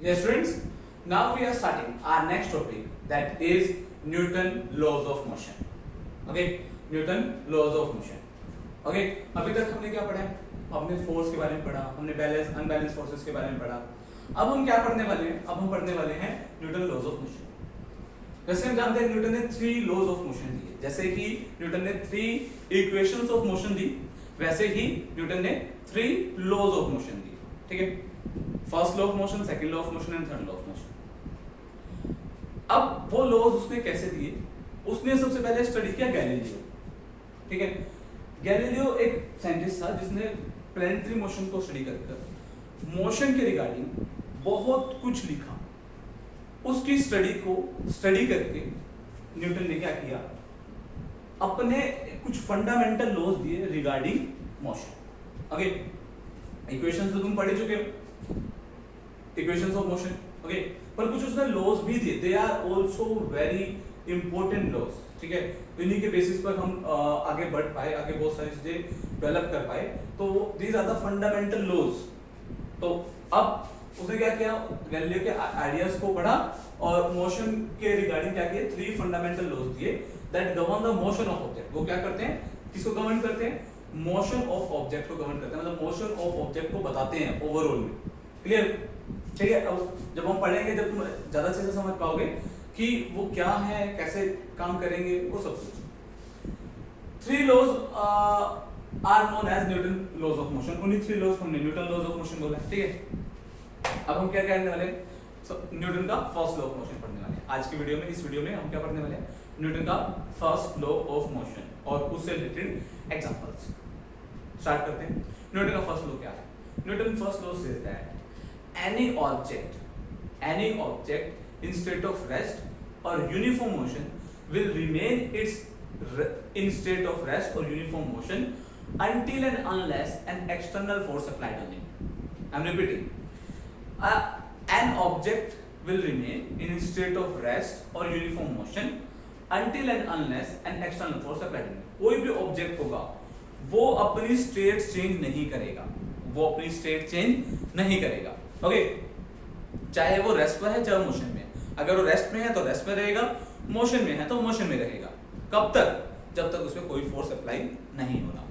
Yes, students. Now we are starting our next topic, that is Newton laws of motion. Okay, Newton laws of motion. Okay, अभी तक हमने क्या पढ़ा है? हमने फोर्स के बारे में पढ़ा, हमने बैलेंस अनबैलेंस फोर्सेस के बारे में पढ़ा. अब हम क्या पढ़ने वाले हैं? अब हम पढ़ने वाले हैं न्यूटन लॉज ऑफ मोशन. जैसे हम जानते हैं न्यूटन ने 3 लॉज ऑफ मोशन दिए. जैसे कि न्यूटन ने 3 इक्वेशंस ऑफ मोशन दी, वैसे ही न्यूटन ने 3 लॉज ऑफ मोशन दिए. ठीक है, first law of motion, second law of motion and third law of motion. अब वो लॉज उसने कैसे दिए? उसने सबसे पहले स्टडी किया गैलीलियो. ठीक है, गैलीलियो एक साइंटिस्ट था जिसने प्लैनेटरी मोशन को स्टडी कर मोशन के रिगार्डिंग बहुत कुछ लिखा. उसकी स्टडी करके न्यूटन ने क्या किया, अपने कुछ फंडामेंटल लॉज दिए रिगार्डिंग मोशन. ओके, इक्वेशंस तो तुम पढ़ ही चुके हो, इक्वेशंस ऑफ मोशन. ओके, पर कुछ उसने लॉज भी दिए. They are also very important laws. ठीक है, इन्हीं के बेसिस पर हम आगे बढ़ पाए, आगे बहुत सारी चीजें डेवलप कर पाए. तो these are the fundamental laws. तो अब उसने क्या किया, गैलीलियो के आइडियाज को पढ़ा और मोशन के रिगार्डिंग क्या किया, 3 फंडामेंटल लॉज दिए that govern the motion of object. वो क्या करते हैं, किसको गवर्न करते हैं? मोशन ऑफ ऑब्जेक्ट को गवर्न करते हैं, मतलब मोशन ऑफ ऑब्जेक्ट को बताते हैं ओवरऑल में. क्लियर? ठीक है, अब जब हम पढ़ेंगे, जब तुम ज्यादा अच्छे से समझ पाओगे कि वो क्या है, कैसे काम करेंगे, वो सब कुछ. 3 laws are known as Newton laws of motion. उन्हीं 3 लॉज हमने न्यूटन लॉज ऑफ मोशन बोला. ठीक है, अब हम क्या करने वाले हैं? न्यूटन का फर्स्ट लॉ ऑफ मोशन पढ़ने वाले हैं आज की वीडियो में. इस वीडियो में हम क्या पढ़ने वाले हैं? न्यूटन का फर्स्ट लॉ ऑफ मोशन और उससे रिलेटेड एग्जांपल्स. स्टार्ट करते हैं. न्यूटन का फर्स्ट लॉ क्या है? Newton first law says that any object in state of rest or uniform motion will remain in state of rest or uniform motion until and unless an external force applied on it. I'm repeating. An object will remain in state of rest or uniform motion until and unless an external force applied on it. कोई भी object होगा वो अपनी state change नहीं करेगा, वो अपनी state change नहीं करेगा. ओके, चाहे वो रेस्ट पर है चाहे मोशन में है. अगर वो रेस्ट में है तो रेस्ट में रहेगा, मोशन में है तो मोशन में रहेगा. कब तक? जब तक उसमें कोई फोर्स अप्लाई नहीं होना.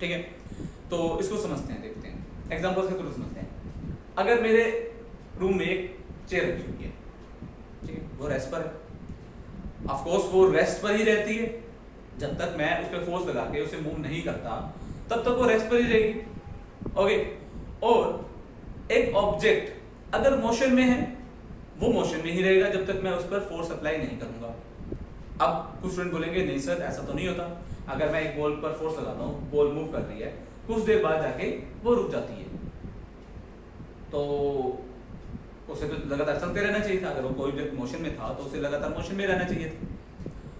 ठीक है, तो इसको समझते हैं, देखते हैं एग्जांपल से थ्रू समझते हैं. अगर मेरे रूम में एक चेयर रखी हुई है, ठीक है, वो रेस्ट पर है. ऑफ कोर्स वो रेस्ट पर ही रहती है. जब तक मैं उस पर फोर्स लगा के उसे मूव नहीं करता तब तक वो रेस्ट पर ही रहेगी. ओके, और एक ऑब्जेक्ट अगर मोशन में है वो मोशन में ही रहेगा जब तक मैं उस पर फोर्स अप्लाई नहीं करूंगा. अब कुछ स्टूडेंट बोलेंगे नहीं सर ऐसा तो नहीं होता. अगर मैं एक बॉल पर फोर्स लगाता हूँ, बॉल मूव कर रही है, कुछ देर बाद जाके वो रुक जाती है, तो उसे तो लगातार चलते रहना चाहिए था. अगर वो कोई ऑब्जेक्ट मोशन में था तो उसे लगातार मोशन में रहना चाहिए था.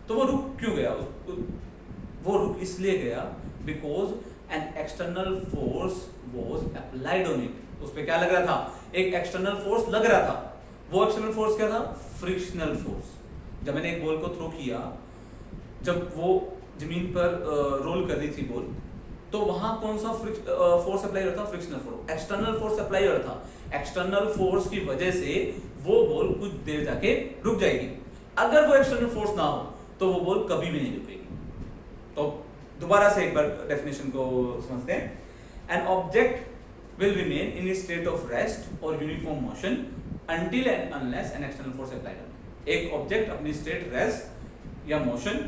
तो वो रुक क्यों गया? वो रुक इसलिए गया because an external force was applied on it. उस पे क्या लग रहा था? एक एक्सटर्नल फोर्स लग रहा था. वो एक्सटर्नल फोर्स क्या था? Frictional force. जब मैंने एक बॉल को थ्रो किया, जब वो जमीन पर रोल कर रही थी बॉल, तो वहां कौन सा फोर्स अप्लाई हो रहा था? Frictional force. External force apply हो रहा था. एक्सटर्नल फोर्स की वजह से वो बॉल कुछ देर जाके रुक जाएगी. अगर वो एक्सटर्नल फोर्स ना हो तो वो बॉल कभी भी नहीं रुकेगी. तो दोबारा से एक बार डेफिनेशन को समझते हैं. An object will remain in a state of rest or uniform motion until and unless an external force applied on it. एक ऑब्जेक्ट अपनी स्टेट रेस्ट या मोशन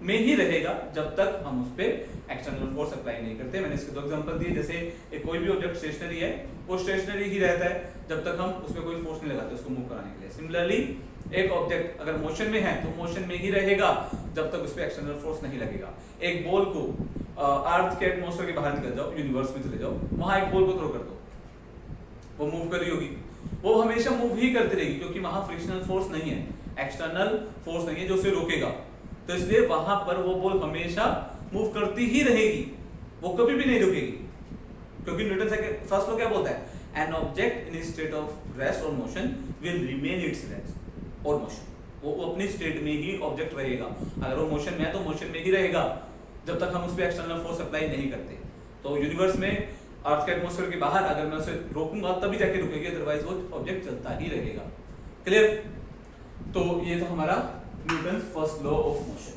में ही रहेगा जब तक हम उस पे एक्सटर्नल फोर्स अप्लाई नहीं करते. मैंने इसके 2 एग्जांपल दिए. जैसे एक कोई भी ऑब्जेक्ट स्टेशनरी है, वो स्टेशनरी ही रहता है जब तक हम उस पे कोई फोर्स नहीं लगाते उसको मूव कराने के लिए. सिमिलरली एक ऑब्जेक्ट अगर मोशन में है तो मोशन में ही रहेगा जब तक उस पे एक्सटर्नल फोर्स नहीं लगेगा. एक बॉल को अर्थ के एटमॉस्फेयर के बाहर निकल जाओ, यूनिवर्स में चले जाओ, वहां एक बॉल को थ्रो कर दो, वो मूव कर रही होगी, वो हमेशा मूव ही करती रहेगी क्योंकि वहां फ्रिक्शनल फोर्स नहीं है, एक्सटर्नल फोर्स नहीं है जो उसे रोकेगा. तो इसलिए वहां पर वो बॉल हमेशा मूव करती ही रहेगी, वो कभी भी नहीं रुकेगी. क्योंकि न्यूटन से फर्स्ट लॉ क्या बोलता है? An object in state of rest और motion will remain its rest और मोशन. वो अपनी स्टेट में ही ऑब्जेक्ट रहेगा. अगर वो मोशन में है तो मोशन में ही रहेगा जब तक हम उस पर एक्सटर्नल फोर्स अप्लाई नहीं करते. तो यूनिवर्स में अर्थ के एटमॉस्फेयर के बाहर, अगर मैं उसे रोकूंगा तभी जाके रुकेगी, अदरवाइज वो ऑब्जेक्ट चलता ही रहेगा। क्लियर? तो ये था हमारा Newton first law of motion.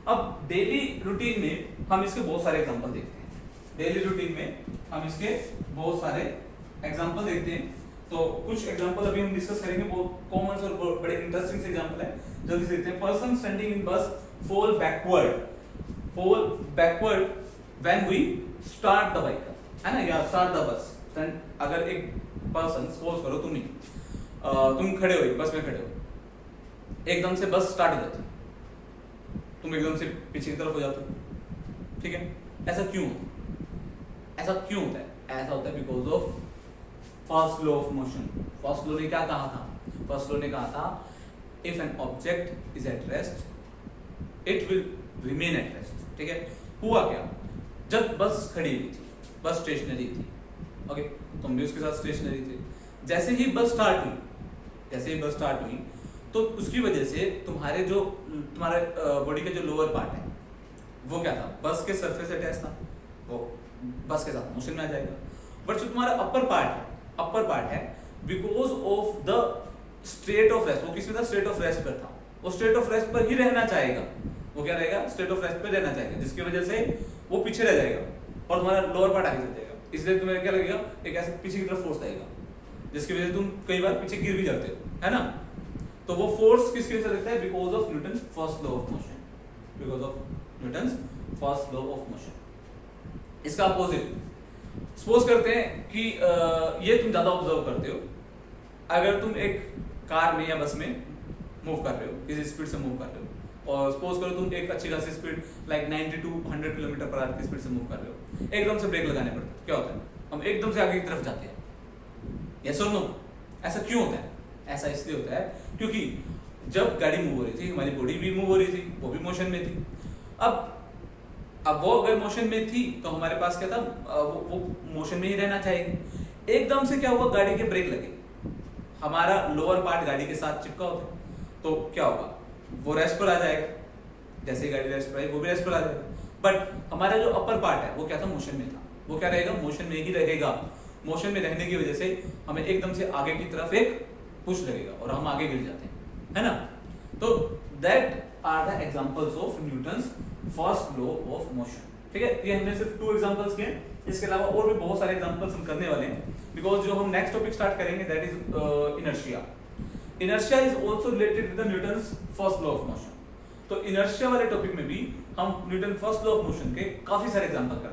अब डेली रूटीन में हम इसके बहुत सारे एग्जांपल देखते हैं। डेली रूटीन में हम इसके बहुत सारे एग्जांपल देखते हैं। तो कुछ एग्जांपल अभी हम डिस्कस करेंगे, बहुत कॉमन और बड़े इंटरेस्टिंग से एग्जांपल है, जल्दी से देखते हैं। पर्सन स्टैंडिंग इन बस fall backward when we start the vehicle, है ना, या start the bus। अगर एक पर्सन, सपोज करो तुम ही तुम खड़े हो, बस में खड़े हो, एकदम से बस स्टार्ट हो जाती, तुम एकदम से पीछे की तरफ हो जाते हो, ठीक है? ऐसा क्यों होता है? ऐसा होता है because of first law of motion. First law ने क्या कहा था? फर्स्ट लॉ ने कहा था if an object is at rest it will remain at rest. ठीक है? हुआ क्या, जब बस खड़ी हुई थी, बस स्टेशनरी थी, ओके, तुम भी उसके साथ स्टेशनरी थे, जैसे ही बस स्टार्ट हुई तो उसकी वजह से तुम्हारे बॉडी का जो लोअर पार्ट है वो क्या था, बस के सरफेस अटैच था, वो बस के साथ मोशन में आ जाएगा। बट जो तुम्हारा अपर पार्ट है because of the state of rest, वो किस में था? स्टेट ऑफ रेस्ट पर था, वो स्टेट ऑफ रेस्ट पर ही रहना चाहेगा। वो क्या रहेगा? स्टेट ऑफ रेस्ट पर रहना चाहेगा, जिसकी वजह से वो पीछे रह जाएगा और तुम्हारा लोअर पार्ट आगे चल जाएगा। इसलिए तुम्हें क्या लगेगा? एक ऐसे पीछे की तरफ फोर्स आएगा, जिसकी वजह से तुम कई बार पीछे गिर भी जाते हो, है ना? तो वो फोर्स किसकी वजह से लगता है? Because of Newton first law of motion. Because of Newton first law of motion. इसका अपोजिट सपोज करते हैं कि ये तुम ज्यादा ऑब्जर्व करते हो, अगर तुम एक कार में या बस में मूव कर रहे हो, किसी स्पीड से मूव कर रहे हो, और सपोज करो तुम एक अच्छी खासी speed like 90 to 100 kilometre per hour की स्पीड से मूव कर रहे हो, एकदम से ब्रेक लगाने पड़ते हैं, क्या होता है? हम एकदम से आगे की तरफ जाते हैं। यस और नो? ऐसा क्यों होता है? ऐसा इसलिए होता है क्योंकि जब गाड़ी मूव हो रही थी, हमारी बॉडी भी मूव हो रही थी, वो भी मोशन में थी। अब वो अगर मोशन में थी तो हमारे पास क्या था? वो मोशन में ही रहना चाहिए। एकदम से क्या हुआ? गाड़ी के ब्रेक लगे, हमारा लोअर पार्ट गाड़ी के साथ चिपका होता है, तो क्या होगा? वो रेस्ट पर आ जाएगा, जैसे ही गाड़ी रेस्ट पर आई वो भी रेस्ट पर आ जाएगा। बट हमारा जो अपर पार्ट है वो क्या था? मोशन में था, वो क्या रहेगा? मोशन में ही रहेगा। मोशन में रहने की वजह से हमें एकदम से आगे की तरफ एक पुश लगेगा और हम आगे गिर जाते हैं, है ना? तो that are the examples of Newton's first law of motion. ठीक है? ये हमने सिर्फ 2 एग्जांपल्स किए, इसके अलावा और भी बहुत सारे एग्जांपल्स हम करने वाले हैं, बिकॉज जो हम नेक्स्ट टॉपिक स्टार्ट करेंगे that is inertia. Inertia is also related with the Newton's first law of motion. तो इनर्शिया वाले टॉपिक में भी हम Newton first law of motion के काफी सारे एग्जांपल करेंगे।